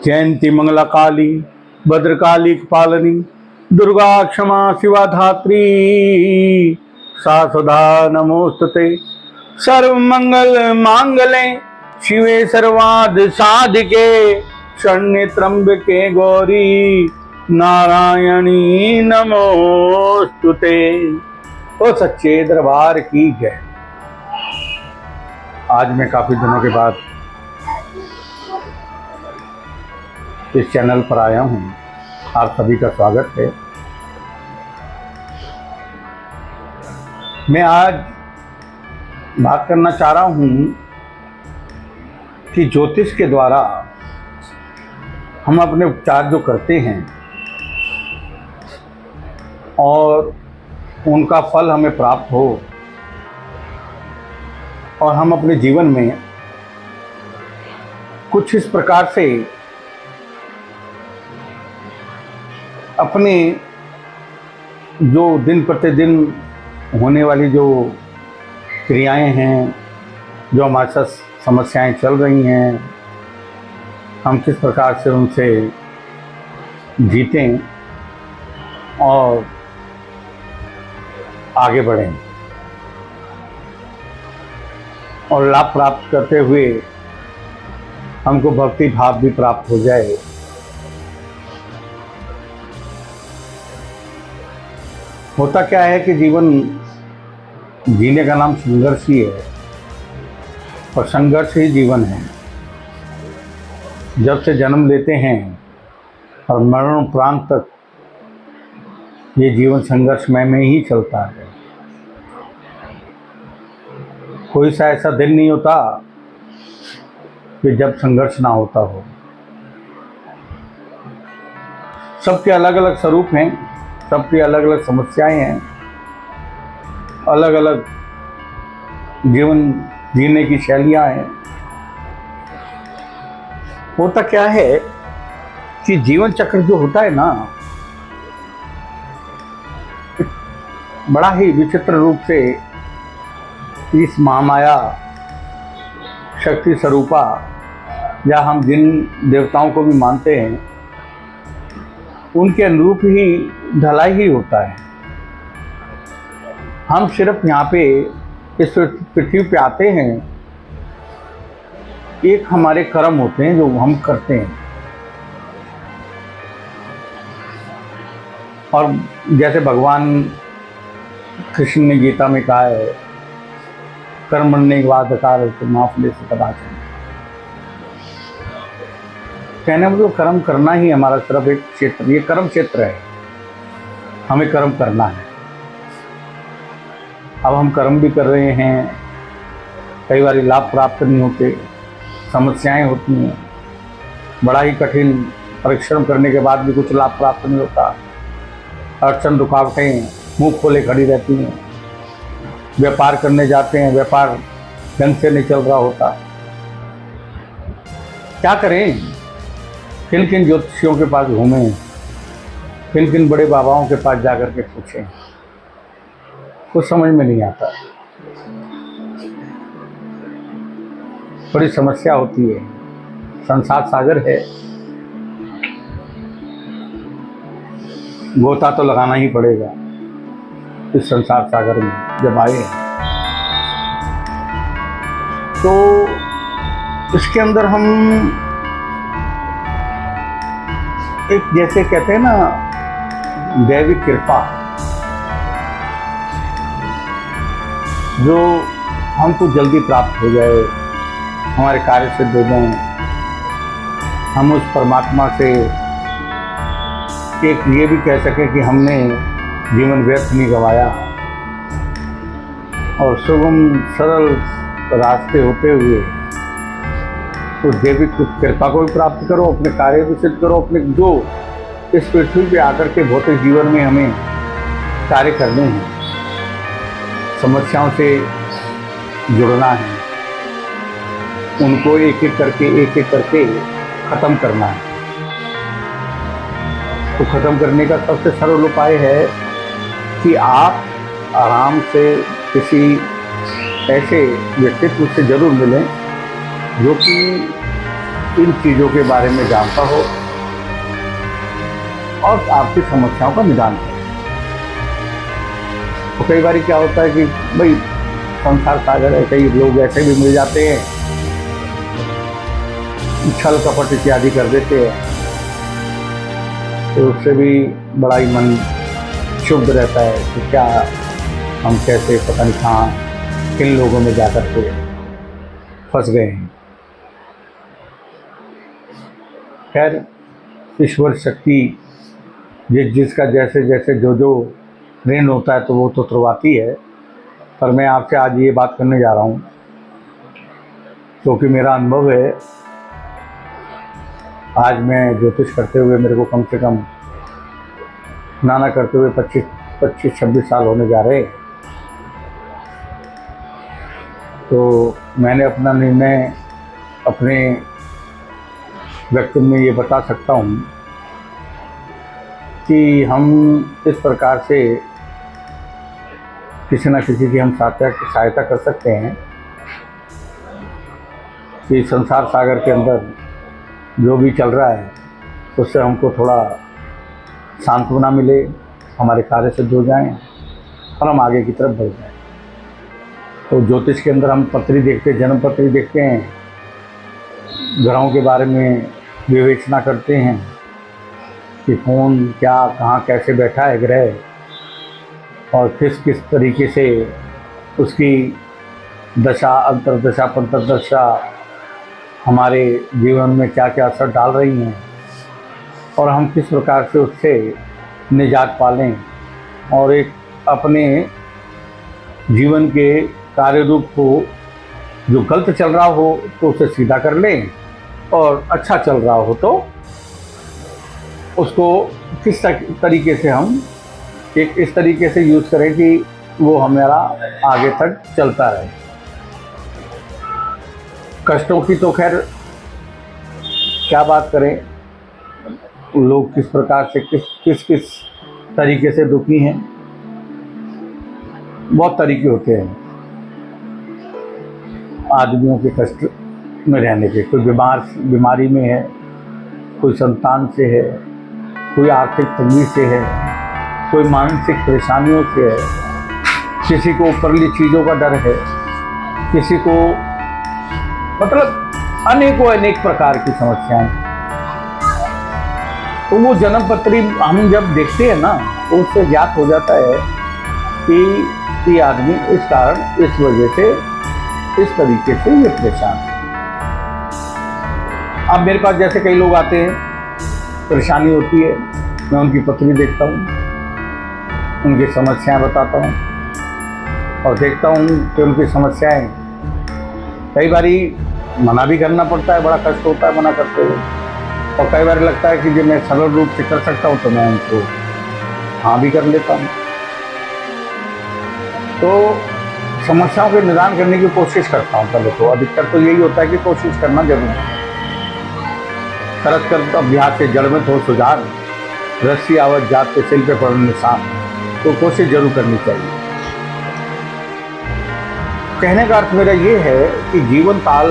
जयंती मंगला काली भद्रकाली कपालिनी दुर्गा क्षमा शिवा धात्री सा सदा नमोस्तुते। सर्वमंगल मांगले शिवे सर्वार्थ साधिके शरण्ये त्र्यंबके गौरी नारायणी नमोस्तुते। ओ सच्चे दरबार की जय। आज मैं काफी दिनों के बाद इस चैनल पर आया हूँ। आप सभी का स्वागत है। मैं आज बात करना चाह रहा हूँ कि ज्योतिष के द्वारा हम अपने उपचार जो करते हैं और उनका फल हमें प्राप्त हो और हम अपने जीवन में कुछ इस प्रकार से अपने जो दिन प्रतिदिन होने वाली जो क्रियाएं हैं, जो हमारे साथ समस्याएं चल रही हैं, हम किस प्रकार से उनसे जीतें और आगे बढ़ें और लाभ प्राप्त करते हुए हमको भक्ति भाव भी प्राप्त हो जाए। होता क्या है कि जीवन जीने का नाम संघर्ष ही है और संघर्ष ही जीवन है। जब से जन्म लेते हैं और मरण उपरांत तक ये जीवन संघर्षमय में ही चलता है। कोई सा ऐसा दिन नहीं होता कि जब संघर्ष ना होता हो। सबके अलग अलग स्वरूप हैं, सबकी अलग अलग समस्याएं हैं, अलग अलग जीवन जीने की शैलियां हैं। होता क्या है कि जीवन चक्र जो होता है ना, बड़ा ही विचित्र रूप से इस महामाया शक्ति स्वरूपा या हम जिन देवताओं को भी मानते हैं उनके अनुरूप ही ढलाई ही होता है। हम सिर्फ यहाँ पे इस पृथ्वी पे आते हैं, एक हमारे कर्म होते हैं जो हम करते हैं। और जैसे भगवान कृष्ण ने गीता में कहा है, कर्मण्येवाधिकारस्ते तो माफलेषु कदाचन। कहने में तो कर्म करना ही हमारा सिर्फ एक क्षेत्र, ये कर्म क्षेत्र है, हमें कर्म करना है। अब हम कर्म भी कर रहे हैं, कई बार लाभ प्राप्त नहीं होते, समस्याएं होती हैं, बड़ा ही कठिन परिश्रम करने के बाद भी कुछ लाभ प्राप्त नहीं होता। अड़चन रुकावटें मुंह खोले खड़ी रहती हैं। व्यापार करने जाते हैं, व्यापार ढंग से नहीं चल रहा होता। क्या करें? किन किन ज्योतिषियों के पास घूमें, किन किन बड़े बाबाओं के पास जाकर के पूछें, कुछ समझ में नहीं आता। बड़ी समस्या होती है। संसार सागर है, गोता तो लगाना ही पड़ेगा इस संसार सागर में जब आए हैं। तो इसके अंदर हम एक, जैसे कहते हैं ना, दैविक कृपा जो हमको जल्दी प्राप्त हो जाए, हमारे कार्य सिद्ध हो जाए, हम उस परमात्मा से एक ये भी कह सकें कि हमने जीवन व्यर्थ नहीं गंवाया और सुगम सरल रास्ते होते हुए तो देवी की कृपा को भी प्राप्त करो, अपने कार्य भी सिद्ध करो, अपने जो इस पृथ्वी पे आकर के भौतिक जीवन में हमें कार्य करने हैं, समस्याओं से जुड़ना है, उनको एक एक करके खत्म करना है। तो खत्म करने का सबसे सरल उपाय है कि आप आराम से किसी ऐसे व्यक्तित्व से जरूर मिलें जो कि इन चीज़ों के बारे में जानता हो और आपकी समस्याओं का निदान करे। तो कई बार क्या होता है कि भाई संसार सागर है, कई लोग ऐसे भी मिल जाते हैं, छल कपट इत्यादि कर देते हैं, तो उससे भी बड़ा ही मन शुद्ध रहता है कि क्या हम कैसे पता नहीं कहाँ किन लोगों में जाकर के फंस गए हैं। खैर, ईश्वर शक्ति जिसका जैसे जैसे जो ऋण होता है तो वो तो तुरवाती है। पर मैं आपसे आज ये बात करने जा रहा हूँ क्योंकि मेरा अनुभव है। आज मैं ज्योतिष करते हुए मेरे को कम से कम नाना करते हुए 25-26 साल होने जा रहे। तो मैंने अपना निर्णय अपने व्यक्तित्व में ये बता सकता हूँ कि हम इस प्रकार से किसी न किसी की हम सहायता कर सकते हैं कि संसार सागर के अंदर जो भी चल रहा है उससे हमको थोड़ा सांत्वना मिले, हमारे कार्य से जुड़ जाएं और हम आगे की तरफ बढ़ जाएं। तो ज्योतिष के अंदर हम पत्री देखते, जन्म पत्री देखते हैं, ग्रहों के बारे में विवेचना करते हैं कि कौन क्या कहाँ कैसे बैठा है ग्रह और किस किस तरीके से उसकी दशा, अंतर्दशा, पंतरदशा हमारे जीवन में क्या क्या असर डाल रही हैं और हम किस प्रकार से उससे निजात पालें और एक अपने जीवन के कार्य रूप को जो गलत चल रहा हो तो उसे सीधा कर लें और अच्छा चल रहा हो तो उसको किस तरीके से हम एक इस तरीके से यूज़ करें कि वो हमारा आगे तक चलता रहे। कष्टों की तो खैर क्या बात करें, लोग किस प्रकार से किस तरीके से दुखी हैं, बहुत तरीके होते हैं आदमियों के कष्ट में रहने के। कोई बीमारी में है, कोई संतान से है, कोई आर्थिक तंगी से है, कोई मानसिक परेशानियों से है, किसी को ऊपरली चीज़ों का डर है, किसी को मतलब अनेक प्रकार की समस्याएं। तो वो जन्म पत्री हम जब देखते हैं ना तो उससे ज्ञात हो जाता है कि ये आदमी इस कारण इस वजह से इस तरीके से ये परेशान है। अब मेरे पास जैसे कई लोग आते हैं, परेशानी होती है, मैं उनकी पत्री देखता हूँ, उनकी समस्याएं बताता हूँ और देखता हूँ कि उनकी समस्याएं कई बारी मना भी करना पड़ता है, बड़ा कष्ट होता है मना करते हुए, और कई बार लगता है कि जब मैं सरल रूप से कर सकता हूँ तो मैं उनको हाँ भी कर लेता हूँ। तो समस्याओं के निदान करने की कोशिश करता हूँ। पहले तो अधिकतर तो यही होता है कि कोशिश करना जरूरी है। करत कर अभ्यास से जड़ में हो सुधार, रस्सी आवत जात के सिल पे पड़ने निशान, तो कोशिश जरूर करनी चाहिए। कहने का अर्थ मेरा ये है कि जीवन काल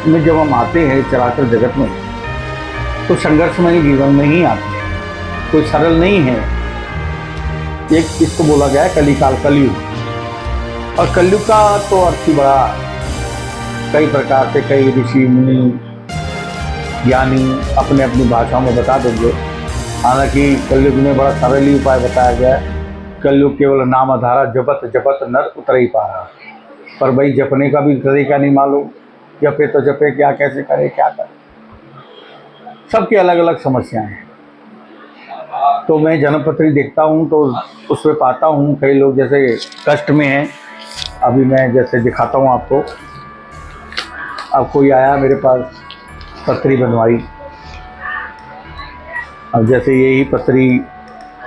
में जब हम आते हैं चराचर जगत में तो संघर्षमय जीवन में ही आते हैं, कोई सरल नहीं है। एक इसको बोला गया है कलिकाल, कलयुग, और कलयुग का तो अर्थ ही बड़ा कई प्रकार से कई ऋषि मुनि ज्ञानी अपने अपनी भाषाओं में बता देंगे। हालांकि कलयुग में बड़ा सरल ही उपाय बताया गया है। कलयुग केवल नाम आधारा, जपत जपत नर उतर ही पा रहा, पर भाई जपने का भी तरीका नहीं मालूम। जपे तो जपे क्या, कैसे करे, क्या करे, सबकी अलग अलग समस्याएं हैं। तो मैं जन्मपत्री देखता हूँ तो उसमें पाता हूँ कई लोग जैसे कष्ट में हैं। अभी मैं जैसे दिखाता हूँ आपको, अब कोई आया मेरे पास, पत्री बनवाई। अब जैसे यही पत्री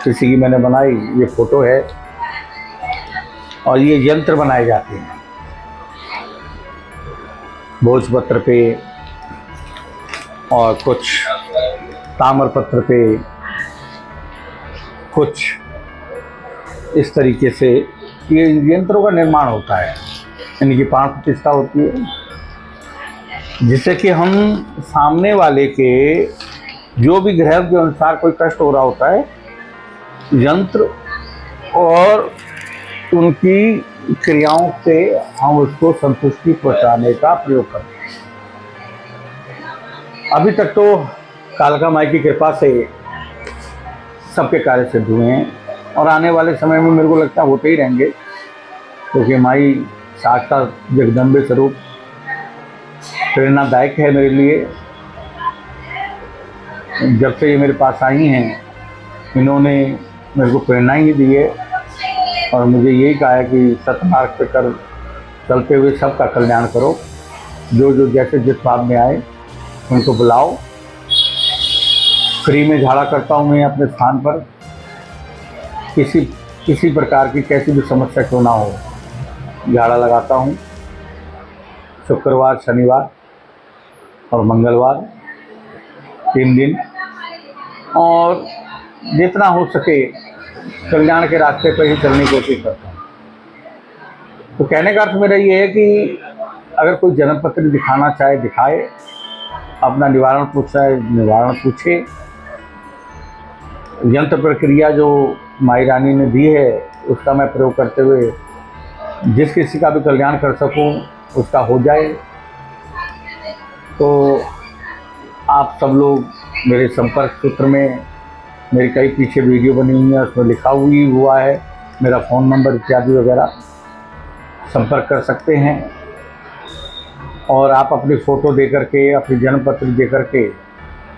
किसी की मैंने बनाई, ये फोटो है, और ये यंत्र बनाए जाते हैं भोजपत्र पे और कुछ ताम्रपत्र पे, कुछ इस तरीके से ये यंत्रों का निर्माण होता है, इनकी प्राण प्रतिष्ठा होती है। जिससे कि हम सामने वाले के जो भी ग्रह के अनुसार कोई कष्ट हो रहा होता है, यंत्र और उनकी क्रियाओं से हम उसको संतुष्टि पहुंचाने का प्रयोग करते हैं। अभी तक तो कालका माई की कृपा से सबके कार्य सिद्ध हुए हैं और आने वाले समय में मेरे को लगता है होते ही रहेंगे, क्योंकि माई साक्षात जगदम्बे स्वरूप प्रेरणादायक है मेरे लिए। जब से ये मेरे पास आई हैं, इन्होंने मेरे को प्रेरणा ही दी है और मुझे यही कहा है कि सतमार्ग पे कर चलते हुए सबका कल्याण करो। जो जो जैसे जिस भाव में आए उनको बुलाओ। फ्री में झाड़ा करता हूँ मैं अपने स्थान पर। किसी प्रकार की कैसी भी समस्या क्यों ना हो, झाड़ा लगाता हूँ। शुक्रवार, शनिवार और मंगलवार 3 दिन, और जितना हो सके कल्याण के रास्ते पर ही चलने की कोशिश करता हूँ। तो कहने का अर्थ मेरा ये है कि अगर कोई जन्म पत्र दिखाना चाहे दिखाए, अपना निवारण पूछे। यंत्र प्रक्रिया जो माई रानी ने दी है उसका मैं प्रयोग करते हुए जिस किसी का भी कल्याण कर सकूं उसका हो जाए। तो आप सब लोग मेरे संपर्क सूत्र में, मेरी कई पीछे वीडियो बनी हुई है, उसमें लिखा हुआ है मेरा फ़ोन नंबर इत्यादि वगैरह, संपर्क कर सकते हैं। और आप अपनी फ़ोटो दे करके, अपनी जन्म पत्र दे करके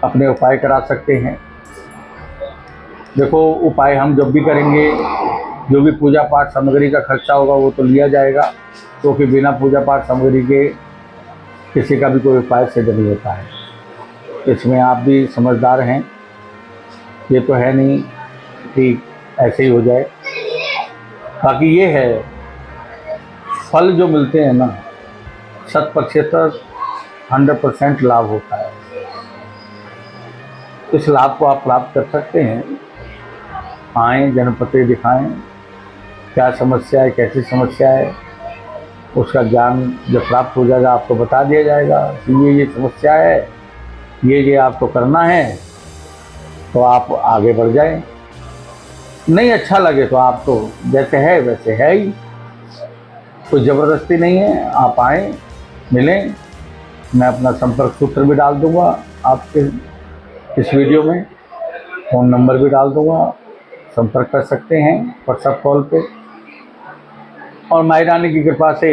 अपने उपाय करा सकते हैं। देखो, उपाय हम जब भी करेंगे, जो भी पूजा पाठ सामग्री का खर्चा होगा वो तो लिया जाएगा, क्योंकि बिना पूजा पाठ सामग्री के किसी का भी कोई उपाय सिद्ध नहीं होता है। इसमें आप भी समझदार हैं, ये तो है नहीं कि ऐसे ही हो जाए। बाकी ये है, फल जो मिलते हैं ना, 100% 100% लाभ होता है। इस लाभ को आप प्राप्त कर सकते हैं। आएँ, जन्मपत्र दिखाएं, क्या समस्या है, कैसी समस्या है, उसका ज्ञान जब प्राप्त हो जाएगा आपको बता दिया जाएगा कि ये समस्या है, ये आपको करना है, तो आप आगे बढ़ जाएं। नहीं अच्छा लगे तो आप तो जैसे है वैसे है ही, कोई ज़बरदस्ती नहीं है। आप आएँ, मिलें। मैं अपना संपर्क सूत्र भी डाल दूँगा आपके इस वीडियो में, फ़ोन नंबर भी डाल दूँगा, संपर्क कर सकते हैं व्हाट्सएप कॉल पे। और माई रानी की कृपा से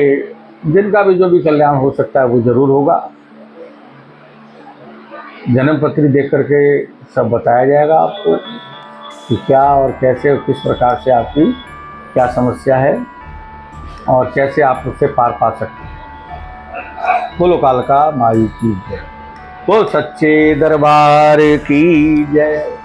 जिनका भी जो भी कल्याण हो सकता है वो ज़रूर होगा। जन्म पत्री देख करके सब बताया जाएगा आपको कि क्या और कैसे और किस प्रकार से आपकी क्या समस्या है और कैसे आप उससे पार पा सकते हैं। बोलो कालका माई की जय, बोल सच्चे दरबार की जय।